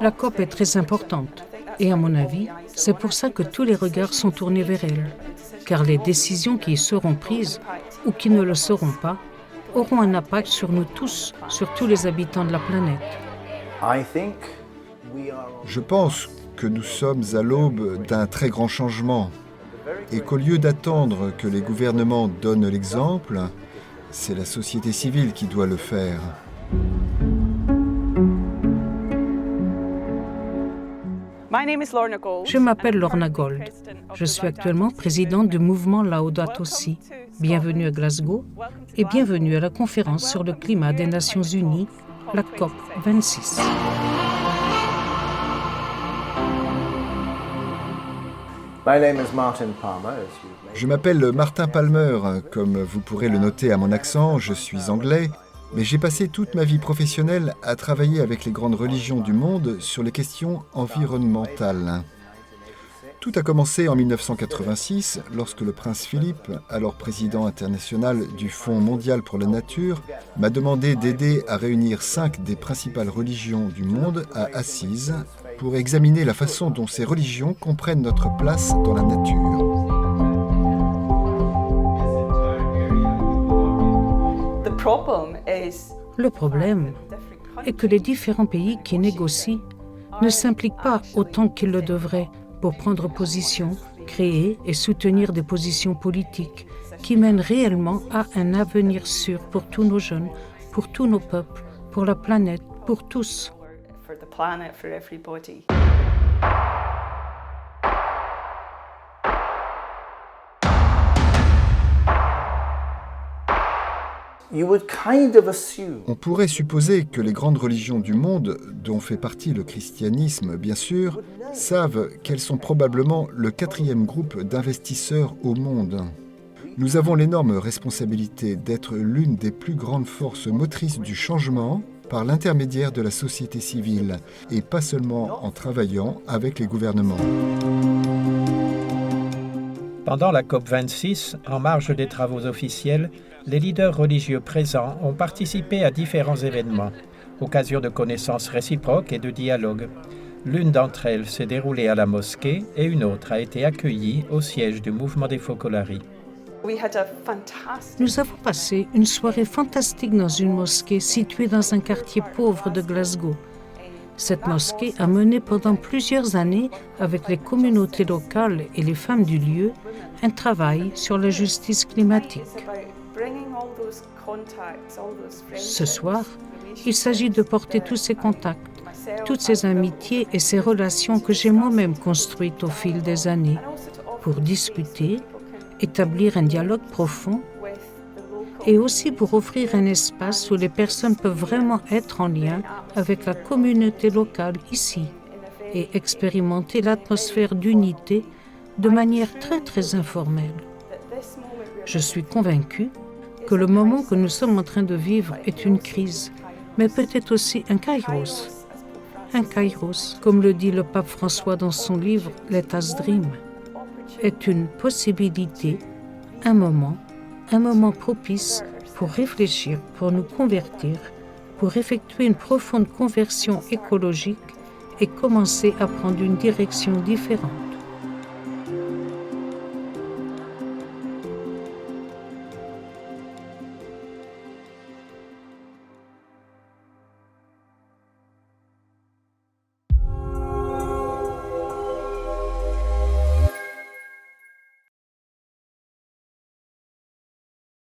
La COP est très importante et à mon avis, c'est pour ça que tous les regards sont tournés vers elle, car les décisions qui y seront prises ou qui ne le seront pas auront un impact sur nous tous, sur tous les habitants de la planète. Je pense que nous sommes à l'aube d'un très grand changement et qu'au lieu d'attendre que les gouvernements donnent l'exemple, c'est la société civile qui doit le faire. Je m'appelle Lorna Gold. Je suis actuellement présidente du mouvement Laudato Si. Bienvenue à Glasgow et bienvenue à la conférence sur le climat des Nations Unies, la COP 26. Je m'appelle Martin Palmer. Comme vous pourrez le noter à mon accent, je suis anglais. Mais j'ai passé toute ma vie professionnelle à travailler avec les grandes religions du monde sur les questions environnementales. Tout a commencé en 1986, lorsque le prince Philippe, alors président international du Fonds mondial pour la nature, m'a demandé d'aider à réunir 5 des principales religions du monde à Assise pour examiner la façon dont ces religions comprennent notre place dans la nature. Le problème est que les différents pays qui négocient ne s'impliquent pas autant qu'ils le devraient pour prendre position, créer et soutenir des positions politiques qui mènent réellement à un avenir sûr pour tous nos jeunes, pour tous nos peuples, pour la planète, pour tous. On pourrait supposer que les grandes religions du monde, dont fait partie le christianisme bien sûr, savent qu'elles sont probablement le 4e groupe d'investisseurs au monde. Nous avons l'énorme responsabilité d'être l'une des plus grandes forces motrices du changement par l'intermédiaire de la société civile, et pas seulement en travaillant avec les gouvernements. Pendant la COP26, en marge des travaux officiels, les leaders religieux présents ont participé à différents événements, occasion de connaissances réciproques et de dialogue. L'une d'entre elles s'est déroulée à la mosquée et une autre a été accueillie au siège du mouvement des Focolari. Nous avons passé une soirée fantastique dans une mosquée située dans un quartier pauvre de Glasgow. Cette mosquée a mené pendant plusieurs années, avec les communautés locales et les femmes du lieu, un travail sur la justice climatique. Ce soir, il s'agit de porter tous ces contacts, toutes ces amitiés et ces relations que j'ai moi-même construites au fil des années, pour discuter, établir un dialogue profond et aussi pour offrir un espace où les personnes peuvent vraiment être en lien avec la communauté locale ici et expérimenter l'atmosphère d'unité de manière très très informelle. Je suis convaincue que le moment que nous sommes en train de vivre est une crise, mais peut-être aussi un kairos. Un kairos, comme le dit le pape François dans son livre « Let us dream », est une possibilité, un moment propice pour réfléchir, pour nous convertir, pour effectuer une profonde conversion écologique et commencer à prendre une direction différente.